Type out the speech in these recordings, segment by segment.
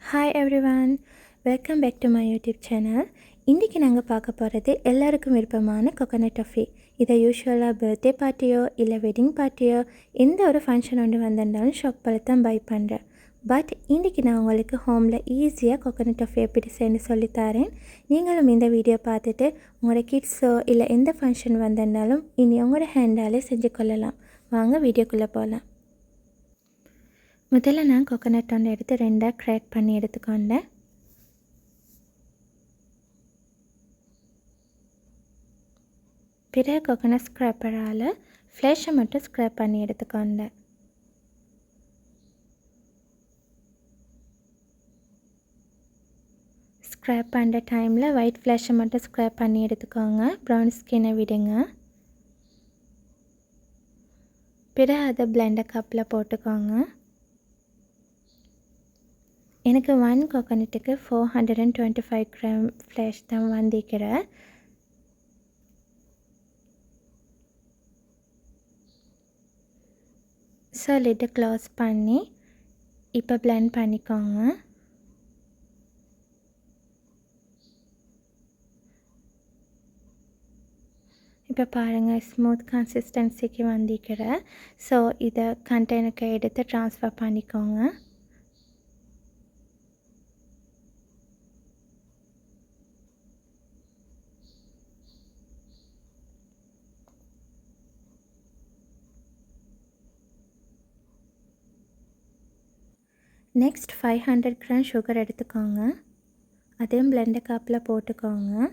Hi everyone, welcome back to my YouTube channel. இன்றைக்கி நாங்கள் பார்க்க போகிறது எல்லாருக்கும் விருப்பமான கோகோனட் டஃபி. இதை யூஸ்வலாக பர்த்டே பார்ட்டியோ இல்லை வெட்டிங் பார்ட்டியோ எந்த ஒரு ஃபங்க்ஷன் ஒன்று வந்திருந்தாலும் ஷாப்பில் தான் பை பண்ணுறேன். பட் இன்றைக்கி நான் உங்களுக்கு ஹோமில் ஈஸியாக கோகோனட் டஃபி எப்படி செய்யணும்னு சொல்லித்தரேன். நீங்களும் இந்த வீடியோ பார்த்துட்டு உங்களோட கிட்ஸோ இல்லை எந்த ஃபங்க்ஷன் வந்திருந்தாலும் இனி உங்களோட ஹேண்டாலே செஞ்சு கொள்ளலாம். வாங்க வீடியோக்குள்ளே போகலாம். முதல்ல நான் கோகோனட் ஒன்று எடுத்து ரெண்டாக கிராக் பண்ணி எடுத்துக்கொண்டேன். பிறகு கோகோனட் ஸ்க்ராப்பரால் ஃப்ளேஷை மட்டும் ஸ்க்ராப் பண்ணி எடுத்துக்கொண்டேன். ஸ்க்ராப் பண்ணுற டைமில் ஒயிட் ஃப்ளேஷை மட்டும் ஸ்க்ராப் பண்ணி எடுத்துக்கோங்க, ப்ரௌன் ஸ்கின்னை விடுங்க. பிறகு அதை பிளெண்டர் கப்பில் போட்டுக்கோங்க. எனக்கு 1 கோகோனட்டுக்கு 425 கிராம் ஃப்ளேஷ் தான் வந்திருக்கிறேன். ஸோ லிட்டை க்ளோஸ் பண்ணி இப்போ பிளெண்ட் பண்ணிக்கோங்க. இப்போ பாருங்கள், ஸ்மூத் கன்சிஸ்டன்சிக்கு வந்திருக்கிறேன். ஸோ இதை கண்டெய்னருக்கு எடுத்து ட்ரான்ஸ்ஃபர் பண்ணிக்கோங்க. நெக்ஸ்ட் 500 கிராம் சுகர் எடுத்துக்கோங்க. அதையும் பிளெண்டர் கப்பில் போட்டுக்கோங்க.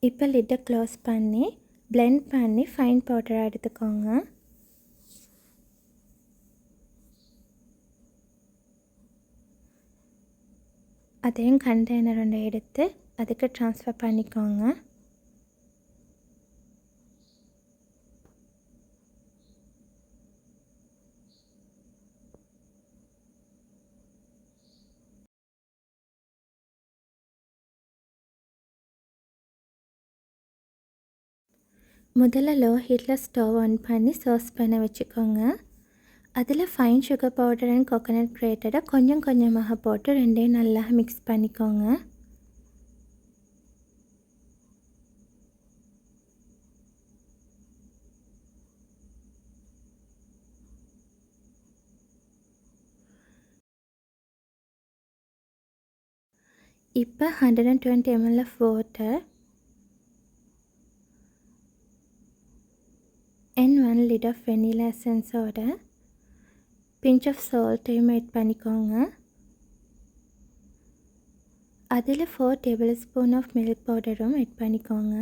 இப்போ லிட்டை க்ளோஸ் பண்ணி பிளெண்ட் பண்ணி ஃபைன் பவுடராக எடுத்துக்கோங்க. அதையும் கண்டெய்னர் ஒன்று எடுத்து அதுக்கு ட்ரான்ஸ்ஃபர் பண்ணிக்கோங்க. முதல்ல லோ ஹீட்டில் ஸ்டவ் ஆன் பண்ணி சாஸ் பண்ண வச்சுக்கோங்க. அதில் fine sugar powder and coconut கிரேட்டடை கொஞ்சம் கொஞ்சமாக போட்டு ரெண்டையும் நல்லா மிக்ஸ் பண்ணிக்கோங்க. இப்போ 120 ml of water and 1 lid of vanilla எசன்ஸோட பிஞ்ச் ஆஃப் சால்ட்டையும் ஆட் பண்ணிக்கோங்க. அதில் 4 டேபிள் ஸ்பூன் ஆஃப் மில்க் பவுடரும் ஆட் பண்ணிக்கோங்க.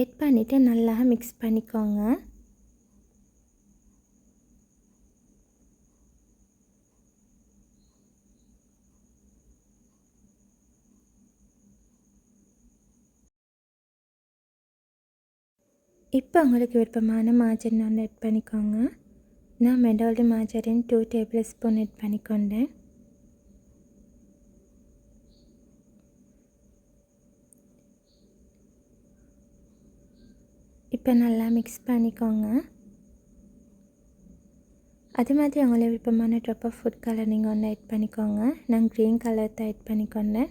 ஆட் பண்ணிவிட்டு நல்லா மிக்ஸ் பண்ணிக்கோங்க. இப்போ உங்களுக்கு விருப்பமான மார்ஜரின் ஒன்று ஆட் பண்ணிக்கோங்க. நான் மெடால்டு மார்ஜரின் 2 டேபிள் ஸ்பூன் ஆட் பண்ணிக்கொண்டேன். இப்போ நல்லா மிக்ஸ் பண்ணிக்கோங்க. அது மாதிரி உங்களுக்கு விருப்பமான ட்ராப் ஆஃப் ஃபுட் கலர் நீங்கள் ஒன்று ஆட் பண்ணிக்கோங்க. நான் க்ரீன் கலர் தான் ஆட் பண்ணிக்கொண்டேன்.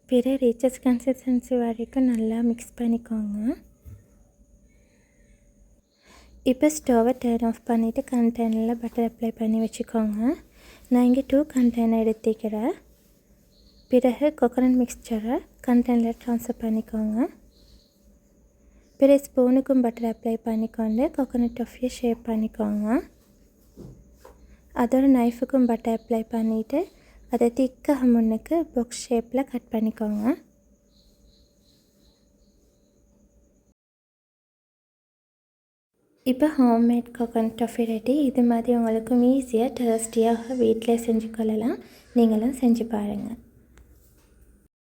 பிற ரீச்சஸ் கன்சிஸ்டன்சி வரைக்கும் நல்லா மிக்ஸ் பண்ணிக்கோங்க. இப்போ ஸ்டவ்வை டர்ன் ஆஃப் பண்ணிவிட்டு கண்டெய்னரில் பட்டர் அப்ளை பண்ணி வச்சுக்கோங்க. நான் இங்கே 2 கண்டெய்னர் எடுத்துக்கிறேன். பிறகு கோகோனட் மிக்ஸ்சரை கண்டெய்னரில் ட்ரான்ஸ்ஃபர் பண்ணிக்கோங்க. பிறகு ஸ்பூனுக்கும் பட்டர் அப்ளை பண்ணிக்கொண்டு கோகோனட் டஃபியை ஷேப் பண்ணிக்கோங்க. அதோட நைஃபுக்கும் பட்டர் அப்ளை பண்ணிவிட்டு அதை திக்காக முன்னுக்கு பாக்ஸ் ஷேப்பில் கட் பண்ணிக்கோங்க. இப்போ ஹோம்மேட் கோகோனட் டஃபி ரெடி. இது மாதிரி உங்களுக்கும் ஈஸியாக டேஸ்டியாக வீட்டில் செஞ்சு கொள்ளலாம். நீங்களும் செஞ்சு பாருங்கள்.